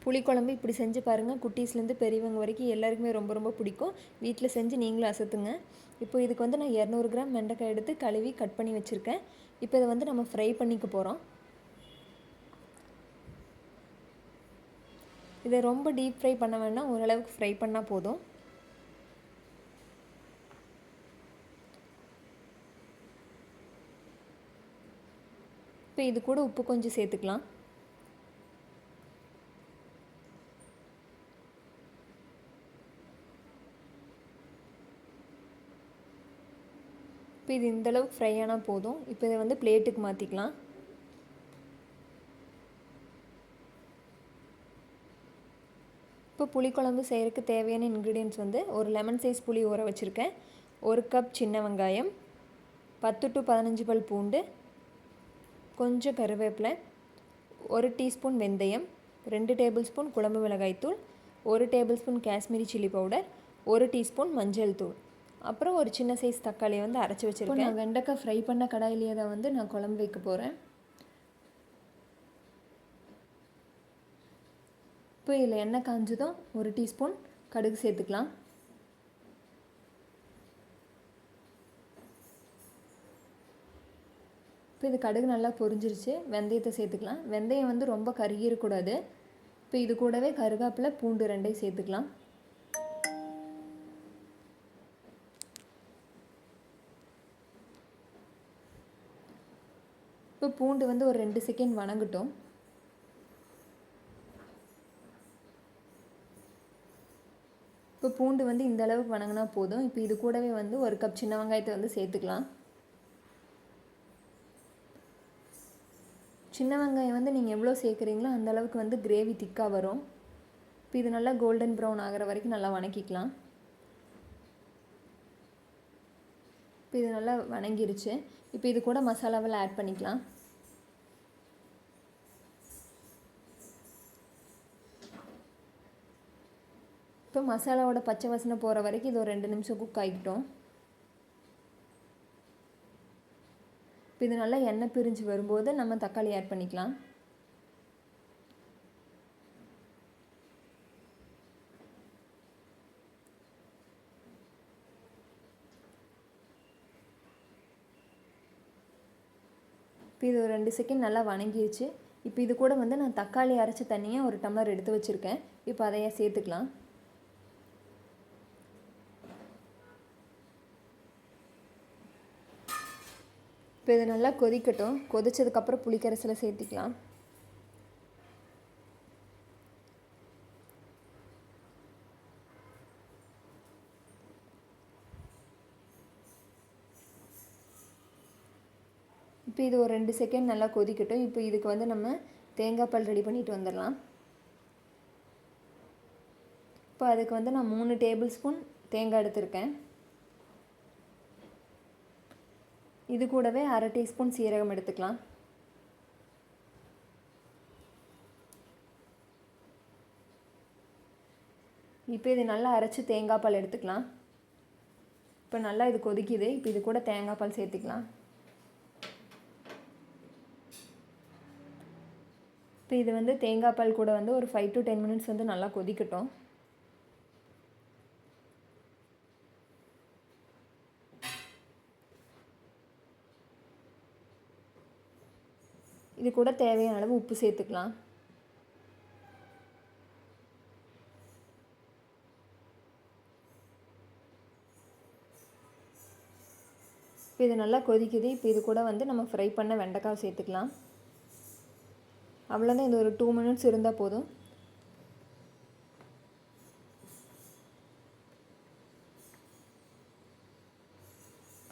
புளிக்குழம்பு இப்படி செஞ்சு பாருங்கள். குட்டீஸ்லேருந்து பெரியவங்க வரைக்கும் எல்லாருக்குமே ரொம்ப ரொம்ப பிடிக்கும். வீட்டில் செஞ்சு நீங்களும் அசத்துங்க. இப்போ இதுக்கு வந்து நான் 200 கிராம் வெண்டைக்காய் எடுத்து கழுவி கட் பண்ணி வச்சுருக்கேன். இப்போ இதை வந்து நம்ம ஃப்ரை பண்ணிக்க போகிறோம். இதை ரொம்ப டீப் ஃப்ரை பண்ண வேண்டாம், ஓரளவுக்கு ஃப்ரை பண்ணால் போதும். இப்போ இது கூட உப்பு கொஞ்சம் சேர்த்துக்கலாம். இப்போ இது இந்தளவுக்கு ஃப்ரை ஆனால் போதும். இப்போ இதை வந்து பிளேட்டுக்கு மாற்றிக்கலாம். இப்போ புளிக்குழம்பு செய்கிறதுக்கு தேவையான இன்க்ரீடியன்ட்ஸ் வந்து ஒரு லெமன் சைஸ் புளி ஊற வச்சுருக்கேன், 1 கப் சின்ன வெங்காயம், 10 to 15 பல் பூண்டு, கொஞ்சம் கருவேப்பிலை, 1 டீஸ்பூன் வெந்தயம், 2 டேபிள் ஸ்பூன் குழம்பு மிளகாய்த்தூள், 1 table spoon Kashmiri chilli powder, 1 teaspoon மஞ்சள் தூள், அப்புறம் ஒரு சின்ன சைஸ் தக்காளியை வந்து அரைச்சி வச்சுருக்கேன். நான் வெண்டைக்காய் ஃப்ரை பண்ண கடாயிலேயே தான் வந்து நான் குழம்பு வைக்க போகிறேன். இப்போ இதில் எண்ணெய் காஞ்சதும் 1 டீஸ்பூன் கடுகு சேர்த்துக்கலாம். இப்போ இது கடுகு நல்லா பொரிஞ்சிருச்சு. வெந்தயத்தை சேர்த்துக்கலாம். வெந்தயம் வந்து ரொம்ப கருகிடக்கூடாது. இப்போ இது கூடவே கருவேப்பிலை, பூண்டு 2ஐயும் சேர்த்துக்கலாம். இப்போ பூண்டு வந்து ஒரு 2 செகண்ட் வணங்கட்டும். இப்போ பூண்டு வந்து இந்த அளவுக்கு வணங்கினா போதும். இப்போ இது கூடவே வந்து 1 கப் சின்ன வெங்காயத்தை வந்து சேர்த்துக்கலாம். சின்ன வெங்காயம் வந்து நீங்கள் எவ்வளோ சேர்க்குறீங்களோ அந்த அளவுக்கு வந்து கிரேவி திக்காக வரும். இப்போ இது நல்லா கோல்டன் ப்ரௌன் ஆகிற வரைக்கும் நல்லா வணக்கிக்கலாம். இப்போ இது நல்லா வணங்கிருச்சு. இப்போ இது கூட மசாலாவெல்லாம் ஆட் பண்ணிக்கலாம். இப்போ மசாலாவோட பச்சை வாசனை போகிற வரைக்கும் இது ஒரு 2 நிமிஷம் குக் ஆகிக்கிட்டோம். இப்போ இது நல்லா எண்ணெய் பிரிஞ்சு வரும்போது நம்ம தக்காளி ஆட் பண்ணிக்கலாம். இப்போ இது ஒரு 2 செகண்ட் நல்லா வணங்கிடுச்சு. இப்போ இது கூட வந்து நான் தக்காளி அரைச்ச தண்ணியை 1 டம்ளர் எடுத்து வச்சுருக்கேன். இப்போ அதையே சேர்த்துக்கலாம். இப்போ இது நல்லா கொதிக்கட்டும். கொதிச்சதுக்கப்புறம் புளிக்கரைசலை சேர்த்திக்கலாம். இப்போ இது ஒரு 2 செகண்ட் நல்லா கொதிக்கட்டும். இப்போ இதுக்கு வந்து நம்ம தேங்காய் பால் ரெடி பண்ணிட்டு வந்துடலாம். இப்போ அதுக்கு வந்து நான் 3 டேபிள் ஸ்பூன் தேங்காய் எடுத்திருக்கேன். இது கூடவே 1/2 டீஸ்பூன் சீரகம் எடுத்துக்கலாம். இப்போ இது நல்லா அரைச்சி தேங்காய் பால் எடுத்துக்கலாம். இப்போ நல்லா இது கொதிக்குது. இப்போ இது கூட தேங்காய் பால் சேர்த்துக்கலாம். இப்போ இது வந்து தேங்காய் பால் கூட வந்து ஒரு 5 to 10 மினிட்ஸ் வந்து நல்லா கொதிக்கட்டும். இது கூட தேவையான அளவு உப்பு சேர்த்துக்கலாம். இப்போ இது நல்லா கொதிக்குது. இப்போ இது கூட வந்து நம்ம ஃப்ரை பண்ண வெண்டைக்காய் சேர்த்துக்கலாம். அவ்வளோதான். இது ஒரு 2 மினிட்ஸ் இருந்தால் போதும்.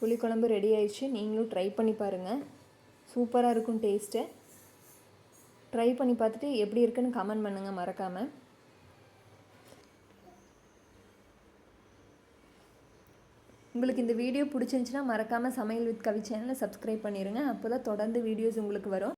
புளிக்குழம்பு ரெடி ஆயிடுச்சு. நீங்களும் ட்ரை பண்ணி பாருங்கள். சூப்பராக இருக்கும் டேஸ்ட்டு. ட்ரை பண்ணி பார்த்துட்டு எப்படி இருக்குன்னு கமெண்ட் பண்ணுங்கள் மறக்காமல். உங்களுக்கு இந்த வீடியோ பிடிச்சிருந்துச்சுன்னா மறக்காமல் சமையல் வித் கவி சேனலை சப்ஸ்கிரைப் பண்ணிடுங்க. அப்போ தான் தொடர்ந்து வீடியோஸ் உங்களுக்கு வரும்.